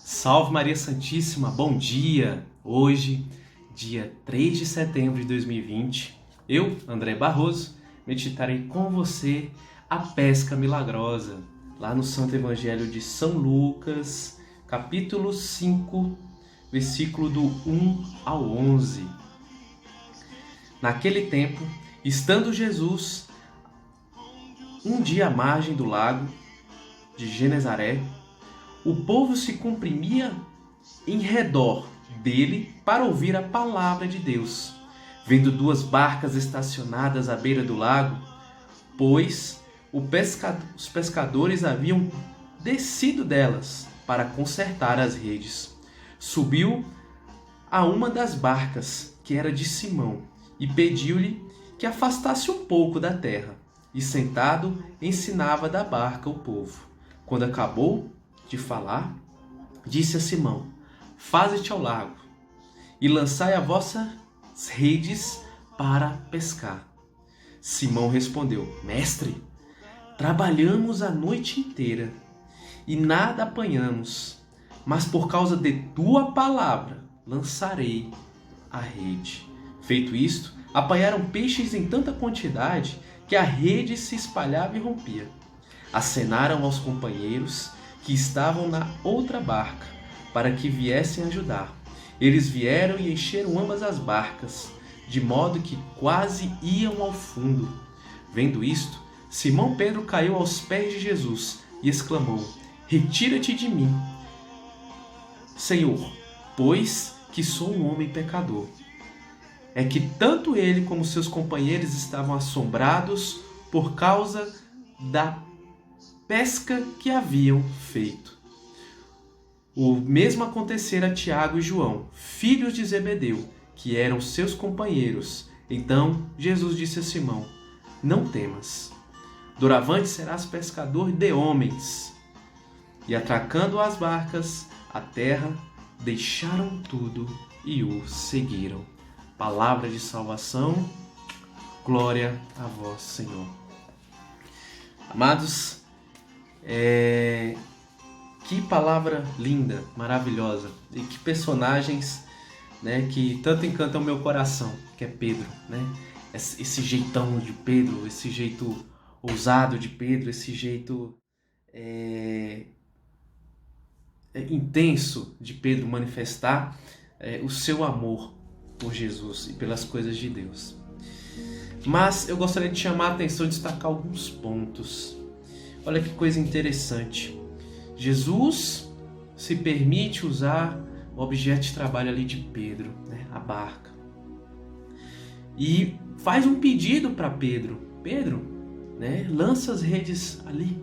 Salve Maria Santíssima, bom dia! Hoje, dia 3 de setembro de 2020, eu, André Barroso, meditarei com você a pesca milagrosa, lá no Santo Evangelho de São Lucas, capítulo 5, versículo do 1 ao 11. Naquele tempo, estando Jesus um dia à margem do lago de Genezaré, o povo se comprimia em redor dele para ouvir a palavra de Deus. Vendo duas barcas estacionadas à beira do lago, pois os pescadores haviam descido delas para consertar as redes. Subiu a uma das barcas, que era de Simão, e pediu-lhe que afastasse um pouco da terra. E sentado, ensinava da barca o povo. Quando acabou de falar, disse a Simão: faze-te ao lago e lançai as vossas redes para pescar. Simão respondeu: Mestre, trabalhamos a noite inteira e nada apanhamos, mas por causa de tua palavra lançarei a rede. Feito isto, apanharam peixes em tanta quantidade que a rede se espalhava e rompia. Acenaram aos companheiros que estavam na outra barca, para que viessem ajudar. Eles vieram e encheram ambas as barcas, de modo que quase iam ao fundo. Vendo isto, Simão Pedro caiu aos pés de Jesus e exclamou: retira-te de mim, Senhor, pois que sou um homem pecador. É que tanto ele como seus companheiros estavam assombrados por causa da pesca que haviam feito. O mesmo acontecera a Tiago e João, filhos de Zebedeu, que eram seus companheiros. Então Jesus disse a Simão: não temas, doravante serás pescador de homens. E atracando as barcas à terra, deixaram tudo e o seguiram. Palavra de salvação, glória a vós, Senhor. Amados, que palavra linda, maravilhosa, e que personagens, né, que tanto encantam o meu coração, que é Pedro, né? Esse jeitão de Pedro, esse jeito ousado de Pedro, esse jeito intenso de Pedro manifestar o seu amor por Jesus e pelas coisas de Deus. Mas eu gostaria de chamar a atenção e destacar alguns pontos. Olha que coisa interessante. Jesus se permite usar o objeto de trabalho ali de Pedro, né? A barca. E faz um pedido para Pedro. Pedro, né? Lança as redes ali.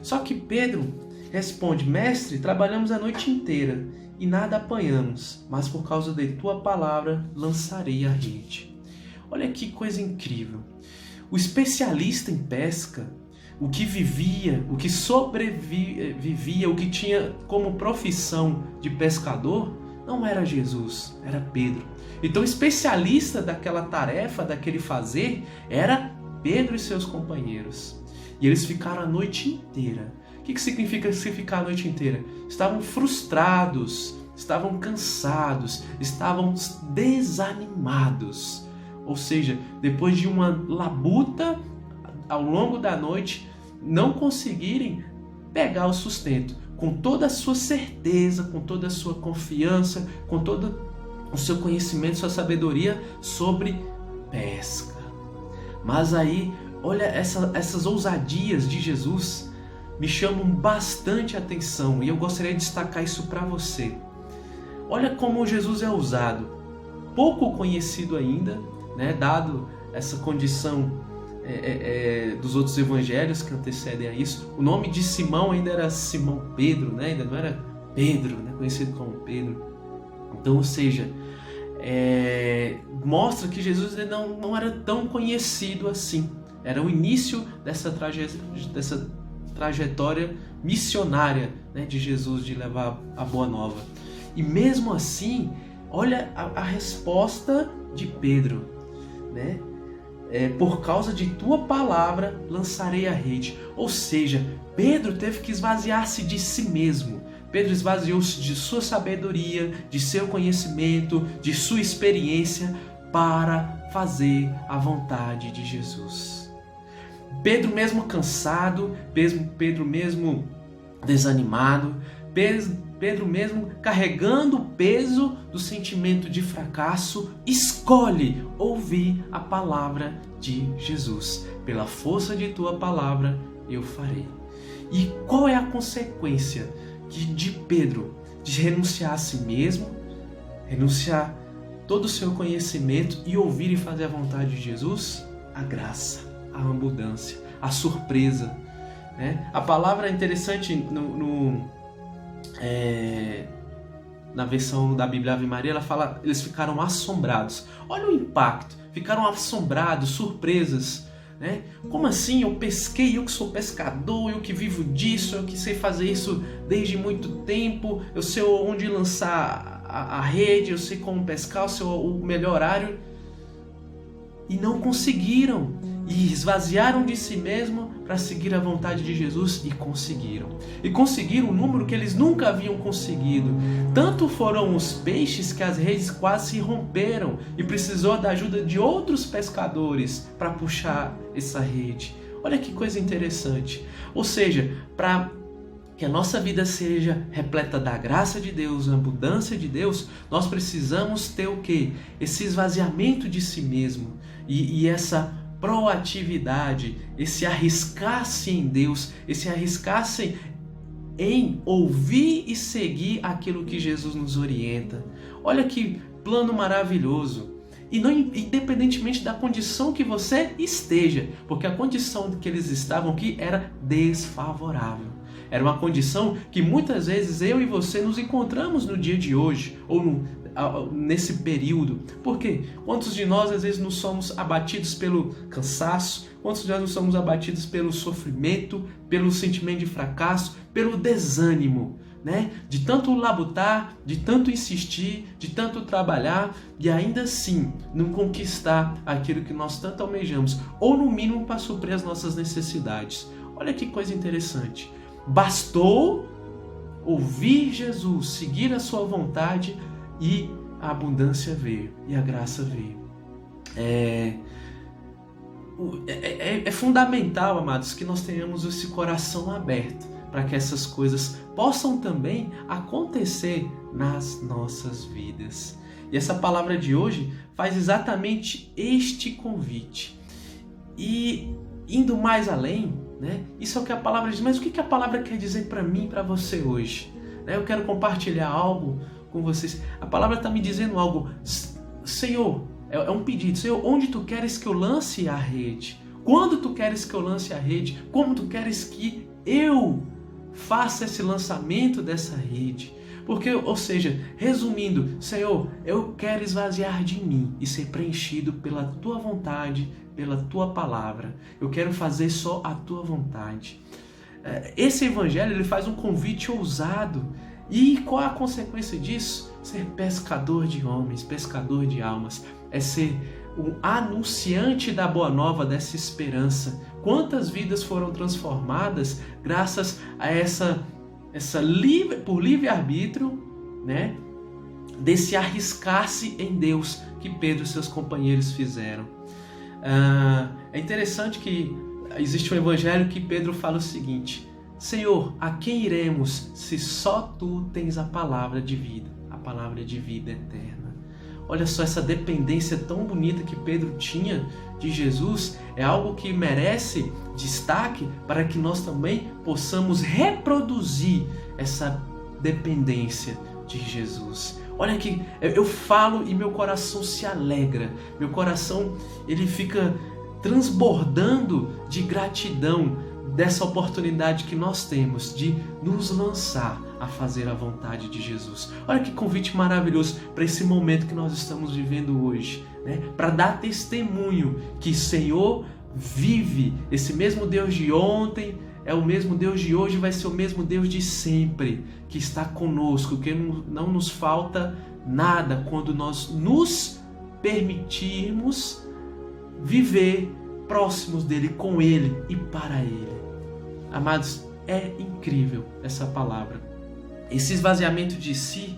Só que Pedro responde: mestre, trabalhamos a noite inteira e nada apanhamos, mas por causa de tua palavra lançarei a rede. Olha que coisa incrível. O especialista em pesca, o que vivia, o que sobrevivia, o que tinha como profissão de pescador, não era Jesus, era Pedro. Então o especialista daquela tarefa, daquele fazer, era Pedro e seus companheiros. E eles ficaram a noite inteira. O que significa se ficar a noite inteira? Estavam frustrados, estavam cansados, estavam desanimados. Ou seja, depois de uma labuta ao longo da noite, não conseguirem pegar o sustento, com toda a sua certeza, com toda a sua confiança, com todo o seu conhecimento, sua sabedoria sobre pesca. Mas aí, olha, essas ousadias de Jesus me chamam bastante atenção e eu gostaria de destacar isso para você. Olha como Jesus é ousado, pouco conhecido ainda, né, dado essa condição dos outros evangelhos que antecedem a isso. O nome de Simão ainda era Simão Pedro, né? Ainda não era Pedro, né? Conhecido como Pedro. Então, ou seja, mostra que Jesus não era tão conhecido assim. Era o início dessa trajetória missionária, né, de Jesus, de levar a boa nova. E mesmo assim, olha a resposta de Pedro, né? Por causa de tua palavra lançarei a rede. Ou seja, Pedro teve que esvaziar-se de si mesmo, Pedro esvaziou-se de sua sabedoria, de seu conhecimento, de sua experiência para fazer a vontade de Jesus. Pedro mesmo cansado, Pedro mesmo desanimado, Pedro mesmo carregando o peso do sentimento de fracasso, escolhe ouvir a palavra de Jesus. Pela força de tua palavra eu farei. E qual é a consequência de Pedro de renunciar a si mesmo, renunciar todo o seu conhecimento e ouvir e fazer a vontade de Jesus? A graça, a abundância, a surpresa. Né? A palavra é interessante na versão da Bíblia Ave Maria, ela fala, eles ficaram assombrados. Olha o impacto, ficaram assombrados, surpresas. Né? Como assim? Eu pesquei, eu que sou pescador, eu que vivo disso, eu que sei fazer isso desde muito tempo, eu sei onde lançar a rede, eu sei como pescar, eu sei o melhor horário. E não conseguiram, e esvaziaram de si mesmo para seguir a vontade de Jesus, e conseguiram um número que eles nunca haviam conseguido. Tanto foram os peixes que as redes quase se romperam e precisou da ajuda de outros pescadores para puxar essa rede. Olha que coisa interessante. Ou seja, para que a nossa vida seja repleta da graça de Deus, da abundância de Deus, nós precisamos ter o quê? Esse esvaziamento de si mesmo e essa proatividade, esse arriscar-se em Deus, esse arriscar-se em ouvir e seguir aquilo que Jesus nos orienta. Olha que plano maravilhoso! E não independentemente da condição que você esteja, porque a condição que eles estavam aqui era desfavorável. Era uma condição que muitas vezes eu e você nos encontramos no dia de hoje, ou nesse período. Por quê? Quantos de nós às vezes nos somos abatidos pelo cansaço? Quantos de nós nos somos abatidos pelo sofrimento, pelo sentimento de fracasso, pelo desânimo? Né? De tanto labutar, de tanto insistir, de tanto trabalhar e ainda assim não conquistar aquilo que nós tanto almejamos, ou no mínimo para suprir as nossas necessidades. Olha que coisa interessante. Bastou ouvir Jesus, seguir a sua vontade e a abundância veio, e a graça veio. É fundamental, amados, que nós tenhamos esse coração aberto para que essas coisas possam também acontecer nas nossas vidas. E essa palavra de hoje faz exatamente este convite. E indo mais além, né? Isso é o que a palavra diz, mas o que a palavra quer dizer para mim e para você hoje? Eu quero compartilhar algo com vocês. A palavra está me dizendo algo. Senhor, é um pedido. Senhor, onde tu queres que eu lance a rede? Quando tu queres que eu lance a rede? Como tu queres que eu faça esse lançamento dessa rede? Porque, ou seja, resumindo, Senhor, eu quero esvaziar de mim e ser preenchido pela tua vontade, pela tua palavra. Eu quero fazer só a tua vontade. Esse evangelho ele faz um convite ousado. E qual a consequência disso? Ser pescador de homens, pescador de almas. É ser um anunciante da boa nova, dessa esperança. Quantas vidas foram transformadas graças a por livre-arbítrio, né? Desse arriscar-se em Deus que Pedro e seus companheiros fizeram. É interessante que existe um evangelho que Pedro fala o seguinte: Senhor, a quem iremos se só tu tens a palavra de vida eterna? Olha só, essa dependência tão bonita que Pedro tinha de Jesus é algo que merece destaque para que nós também possamos reproduzir essa dependência de Jesus. Olha que eu falo e meu coração se alegra, meu coração ele fica transbordando de gratidão dessa oportunidade que nós temos de nos lançar a fazer a vontade de Jesus. Olha que convite maravilhoso para esse momento que nós estamos vivendo hoje, né? Para dar testemunho que Senhor vive, esse mesmo Deus de ontem é o mesmo Deus de hoje, vai ser o mesmo Deus de sempre, que está conosco, que não nos falta nada quando nós nos permitirmos viver próximos dele, com ele e para ele. Amados, é incrível essa palavra. Esse esvaziamento de si,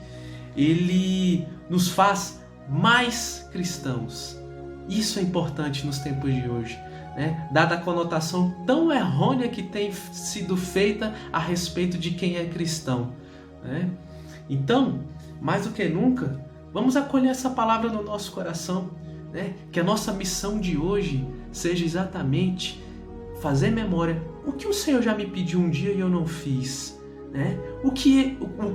ele nos faz mais cristãos. Isso é importante nos tempos de hoje, né? Dada a conotação tão errônea que tem sido feita a respeito de quem é cristão, né? Então, mais do que nunca, vamos acolher essa palavra no nosso coração, né? Que a nossa missão de hoje seja exatamente fazer memória. O que o Senhor já me pediu um dia e eu não fiz, né?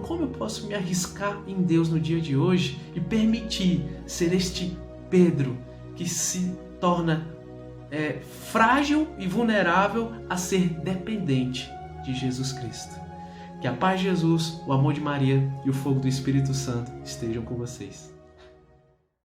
Como eu posso me arriscar em Deus no dia de hoje e permitir ser este Pedro que se torna frágil e vulnerável a ser dependente de Jesus Cristo. Que a paz de Jesus, o amor de Maria e o fogo do Espírito Santo estejam com vocês.